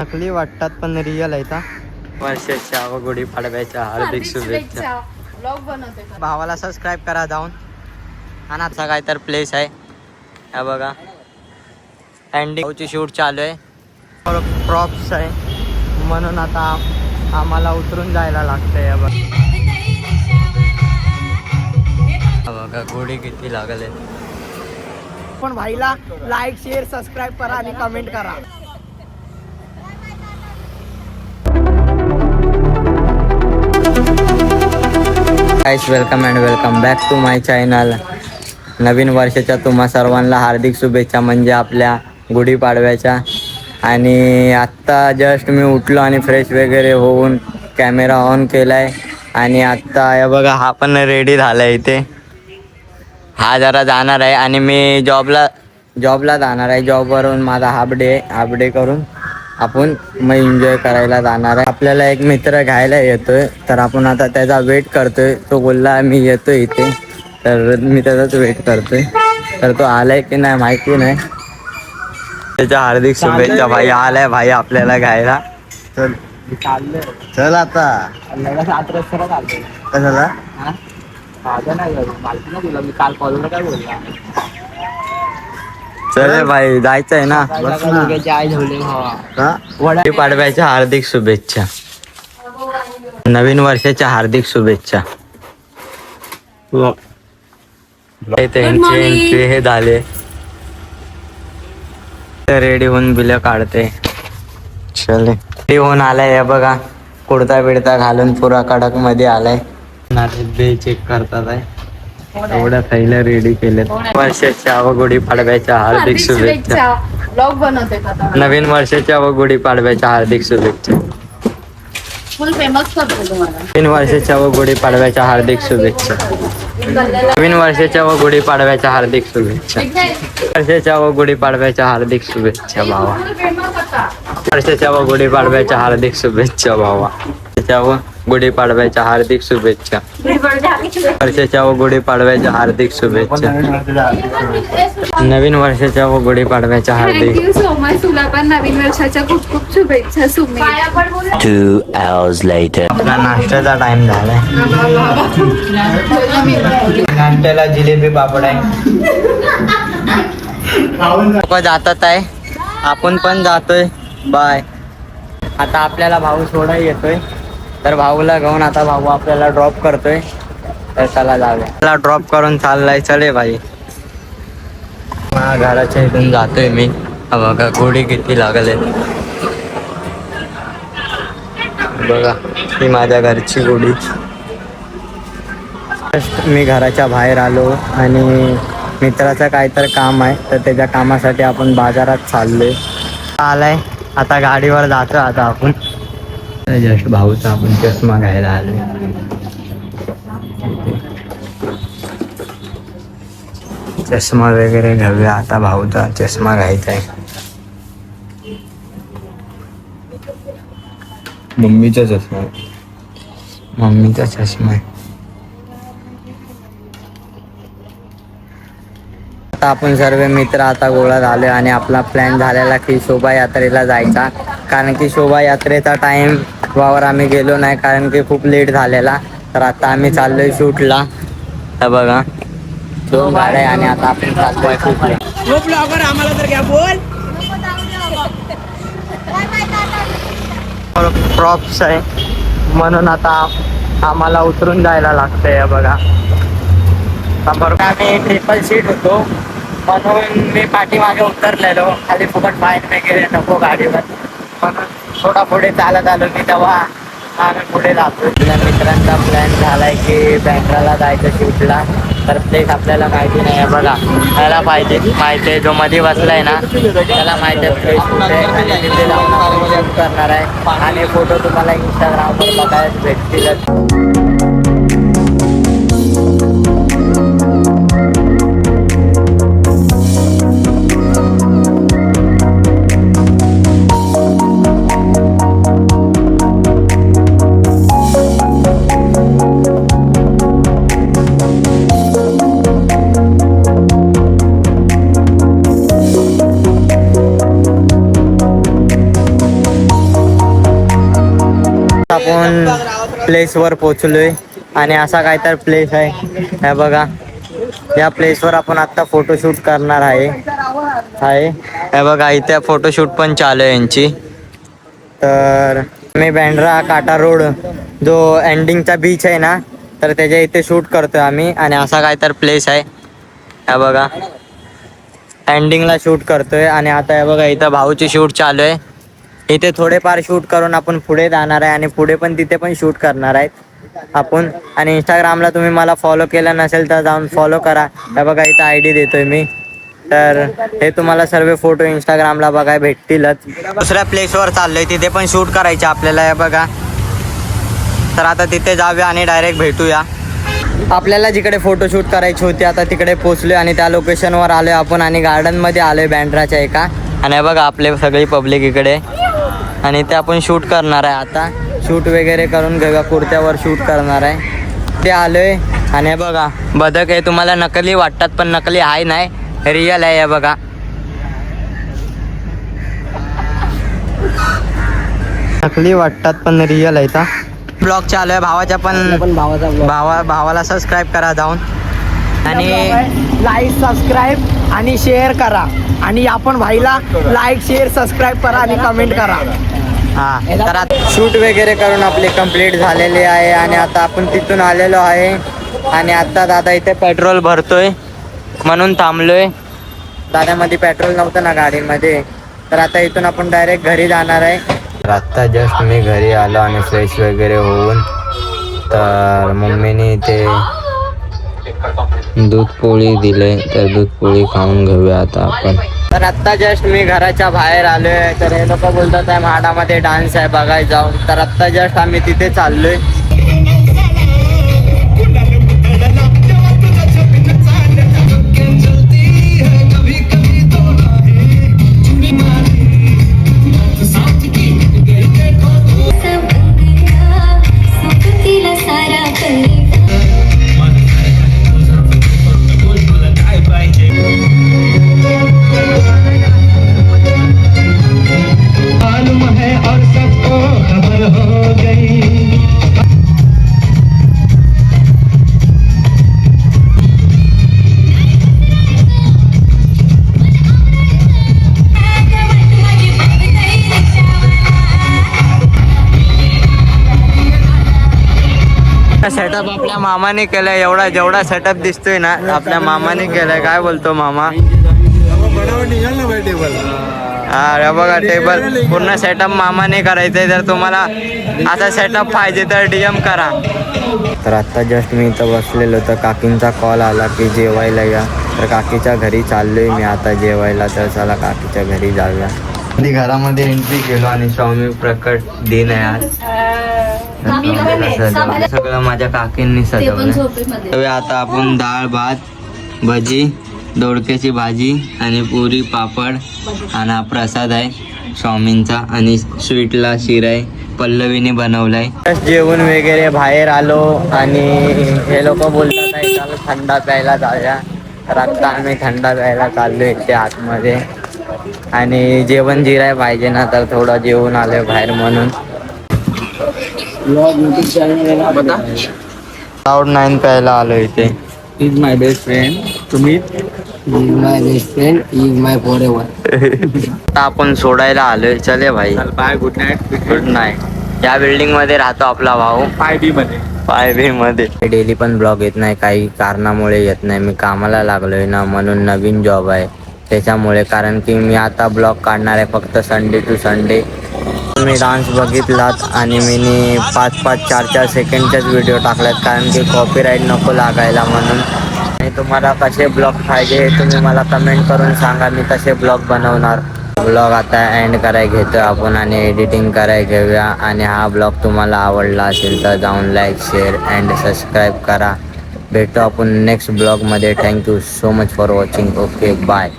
नकली वाटतात पण रिअल आहे. वर्षाच्या व गुढीपाडव्याच्या हार्दिक शुभेच्छा. ब्लॉग बनवते भावाला सबस्क्राईब करा जाऊन. आणि आता काय तर प्लेस आहे हा बघा. एंडिंगची शूट चालू आहे. प्रॉप्स आहे म्हणून आता आम्हाला उतरून जायला लागतंय. बघा गोडी किती लागले. पण भाईला लाईक शेअर सबस्क्राईब करा आणि कमेंट करा. Guys welcome and welcome back to my channel. नवीन वर्षाच्या तुम्हा सर्वांना हार्दिक शुभेच्छा. म्हणजे आपल्या गुढीपाडव्याच्या. आणि आत्ता जस्ट मी उठलो आणि फ्रेश वगैरे होऊन कॅमेरा ऑन केलाय. आणि आत्ता या बघा हा पण रेडी झाला आहे इथे. हा जरा जाणार आहे आणि मी जॉबला जाणार आहे. जॉबवरून माझा हाफ डे करून आपण मग एन्जॉय करायला जाणार आहे. आपल्याला एक मित्र घ्यायला येतोय तर आपण आता त्याचा वेट करतोय. तो बोलला मी येतोय इथे तर मी त्याचाच वेट करतोय. तर तो आलाय की नाही माहिती नाही. त्याच्या हार्दिक शुभेच्छा. भाई आलाय भाई आपल्याला घ्यायला. चल चल आता कशाला मी काल कॉलवर काय बोलला. चल भाई जायचंय ना. गुढीपाडव्याच्या हार्दिक शुभेच्छा. नवीन वर्षाच्या हार्दिक शुभेच्छा. त्यांचे हे झाले रेडी होऊन बिल काढते. चले रेडी होऊन आलाय हे बघा. कुर्ता बिडता घालून पुरा कडक मध्ये आलाय. बे चेक करतात आहे. एवढ्या थैल्या रेडी केले. वर्षाच्या व गुढीपाडव्याच्या हार्दिक शुभेच्छा. ब्लॉग बनवते नवीन वर्षाच्या व गुढीपाडव्याच्या हार्दिक शुभेच्छा. फुल फेमस करतो तुम्हाला. नवीन वर्षाच्या व गुढीपाडव्याच्या हार्दिक शुभेच्छा. नवीन वर्षाच्या व गुढीपाडव्याच्या हार्दिक शुभेच्छा. वर्षाच्या व गुढीपाडव्याच्या हार्दिक शुभेच्छा भावा. वर्षाच्या व गुढीपाडव्याच्या हार्दिक शुभेच्छा भावा. व गुढीपाडव्याच्या हार्दिक शुभेच्छा. वर्षाच्या व गुढीपाडव्याच्या हार्दिक शुभेच्छा. नवीन वर्षाच्या व गुढीपाडव्याच्या हार्दिक. Thank you so much. तुला पण नवीन वर्षाच्या खूप खूप शुभेच्छा सुमी. 2 hours later. आपला नाश्त्याचा टाइम झालाय. नाश्त्याला जिलेबी पापड आहे. जातात आहे आपण पण जातोय. बाय. आता आपल्याला भाऊ सोडायला येतोय तर भाऊला घेऊन आता भाऊ आपल्याला ड्रॉप करतोय. तर चला जाऊया. त्याला ड्रॉप करून चाललाय. चले भाई. घराच्या इथून जातोय मी. बघा गोडी किती लागले बघा. ही माझ्या घरची गोडी. मी घराच्या बाहेर आलो आणि मित्राचं काहीतरी काम आहे तर त्याच्या कामासाठी आपण बाजारात चाललोय. आलाय आता गाडीवर जातो. आता आपण जस्ट भाऊचा आपण चष्मा घ्यायला आलोय. चष्मा वगैरे घेऊया. आता भाऊचा चष्मा घ्यायचा आहे. मम्मीचा चष्मा आहे. आता आपण सर्व मित्र आता गोळा झाले आणि आपला प्लॅन झालेला की शोभायात्रेला जायचा. कारण की शोभायात्रेचा टाइम वावर आम्ही गेलो नाही कारण की खूप लेट झालेला. तर आता आम्ही चाललोय शूटला. तर बघा 2 गाड्या आणि आता आपण चाललोय शूटला. आम्हाला तर घ्या बोल. प्रॉप्स आहे म्हणून आता आम्हाला उतरून जायला लागतंय. बघा आम्ही ट्रिपल सीट होतो म्हणून मी पाठीमागे उतरलेलो. खाली फुकट फाईन वगैरे नको गाडीवर म्हणून थोडा पुढे चालत आलो मी. तेव्हा आम्ही पुढे जातो. आपल्या मित्रांचा प्लॅन झालाय की बँड्राला जायचं शूटला. तर प्लेस आपल्याला माहिती नाही आहे. बघा त्याला माहिती आहे. जो मध्ये बसलाय ना त्याला माहिती आहे प्लेस कुठे आणि तिथे जाऊन आपण शूट करणार आहे. आणि फोटो तुम्हाला इंस्टाग्रामवर बघायला भेटतील. आपण प्लेसवर पोचलोय आणि असा काय तर प्लेस आहे हे बघा. या प्लेसवर आपण आता फोटोशूट करणार आहे हे बघा. इथे फोटोशूट पण चालू आहे यांची. तर मी बँड्रा काटा रोड जो एंडिंगचा बीच आहे ना, तर त्याच्या इथे शूट करतोय आम्ही. आणि असा काय तर प्लेस आहे हे बघा. एंडिंगला शूट करतोय आणि आता हे बघा इथं भाऊची शूट चालू आहे. इथे थोडेफार शूट करून आपण पुढे जाणार आहे आणि पुढे पण तिथे पण शूट करणार आहेत आपण. आणि इंस्टाग्रामला तुम्ही मला फॉलो केलं नसेल तर जाऊन फॉलो करा. हे बघा इथं ID देतोय मी. तर हे तुम्हाला सर्व फोटो इंस्टाग्रामला बघायला भेटतीलच. दुसऱ्या प्लेसवर चाललोय, तिथे पण शूट करायचे आपल्याला हे बघा. तर आता तिथे जाऊया आणि डायरेक्ट भेटूया. आपल्याला जिकडे फोटोशूट करायची होती आता तिकडे पोचलोय आणि त्या लोकेशनवर आलोय आपण आणि गार्डनमध्ये आलोय बँड्राच्या एका. आणि हे बघा आपले सगळी पब्लिक इकडे आणि ते आपण शूट करणार आहे. आता शूट वगैरे करून घेऊया. कुर्त्यावर शूट करणार आहे ते आलोय. आणि हे बघा बदक आहे. तुम्हाला नकली वाटतात पण नकली आहे नाही, रिअल आहे हे बघा. नकली वाटतात पण रिअल आहे. का ब्लॉग चालू आहे भावाच्या पण भावाला सबस्क्राईब करा जाऊन आणि लाईक सबस्क्राईब आणि शेअर करा. आणि आपण भाईला लाईक शेअर सबस्क्राईब करा आणि कमेंट करा. हां. तर आता शूट वगैरे करून आपले कंप्लीट झालेले आहे आणि आता आपण तिथून आलेलो आहे. आणि आता दादा इथे पेट्रोल भरतोय म्हणून थांबलोय. दादामध्ये पेट्रोल नव्हतं ना गाडीमध्ये. तर आता इथून आपण डायरेक्ट घरी जाणार आहे. तर आत्ता जस्ट मी घरी आलो आणि फ्रेश वगैरे होऊन. तर मम्मीने इथे दूध पोळी दिले, तर दूध पोळी खाऊन घेऊया आता आपण. तर आत्ता जस्ट मी घराच्या बाहेर आलोय. तर हे लोक बोलतात आहे म्हाडामध्ये डान्स आहे बघायला जाऊन. तर आत्ता जस्ट आम्ही तिथे चाललोय. सेटअप आपल्या मामाने केलाय. एवढा जेवढा सेटअप दिसतोय ना आपल्या मामाने केलाय. काय बोलतो मामा? अरे बघा टेबल पूर्ण सेटअप मामाने करायचंय. जर तुम्हाला असा सेटअप पाहिजे तर DM करा. तर आत्ता जस्ट मी इथं बसलेलो तर काकींचा कॉल आला की जेवायला या. तर काकीच्या घरी चाललोय मी आता जेवायला. तर चला काकीच्या घरी जाऊया. घरामध्ये एंट्री केलो आणि स्वामी प्रकट दिन आहे आज. सगळं माझ्या काकींनी सजवलं. आता आपण डाळ भात भजी दोडक्याची भाजी आणि पुरी पापड आणि हा प्रसाद आहे स्वामींचा. आणि स्वीटला शिरा आहे पल्लवीने बनवलाय. जेवण वगैरे बाहेर आलो आणि हे लोक बोलतात आहे चालू थंडा प्यायला जाऊया. तर आता आम्ही थंडा प्यायला चाललो इथे आतमध्ये. आणि जेवण जिराय पाहिजे ना, तर थोडं जेवण आलोय बाहेर म्हणून. Cloud9 प्यायला आलो इथे. He's my best friend. Sumit. He's my best friend. He's my forever. आता आपण सोडायला आलोय. चले भाई. Bye. Good night. Good night. या बिल्डिंग मध्ये राहतो आपला भाऊ 5B मध्ये. 5B मध्ये. डेली पण ब्लॉग येत नाही, काही कारणामुळे येत नाही. मी कामाला लागलोय ना म्हणून. नवीन जॉब आहे त्याच्यामुळे. कारण की मी आता ब्लॉग काढणार आहे फक्त संडे टू संडे. मी डान्स बघितलात आणि मी 5-5, 4-4 सेकंडच्याच व्हिडिओ टाकल्यात कारण की कॉपीराईट नको लागायला म्हणून. आणि तुम्हाला कसे ब्लॉग पाहिजे हे तुम्ही मला कमेंट करून सांगा. मी तसे ब्लॉग बनवणार. ब्लॉग आता एंड करायला घेतो आपण आणि एडिटिंग करायला घेऊया. आणि हा ब्लॉग तुम्हाला आवडला असेल तर जाऊन लाईक शेअर अँड सबस्क्राईब करा. भेटू आपण नेक्स्ट ब्लॉगमध्ये. Thank you so much for watching. Okay bye.